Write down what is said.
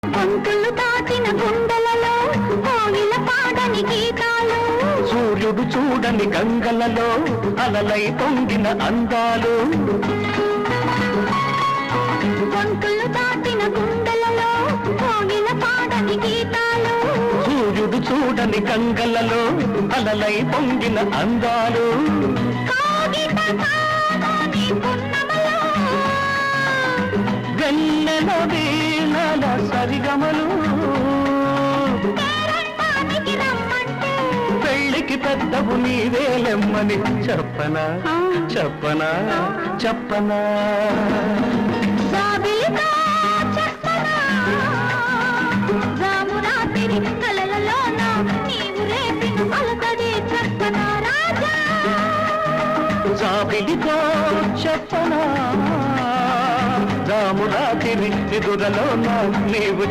గొంతులు దాటిన గుండెలలో కోయిల పాడని గీతాలు, సూర్యుడు చూడని గంగలలో అలలై పొంగిన అందాలు. గొంతులు దాటిన గుండెలలో కోయిల పాడని గీతాలు, సూర్యుడు చూడని గంగలలో అలలై పొంగిన అందాలు. వెన్నెల వీణల సరిగమలు, పెళ్ళికి పెద్దవు నీవేలెమ్మని చెప్పనా చెప్పనా చెప్పనా. జాబిలితో చెప్పనా, జాము రాత్రి నిదురలోన నీవు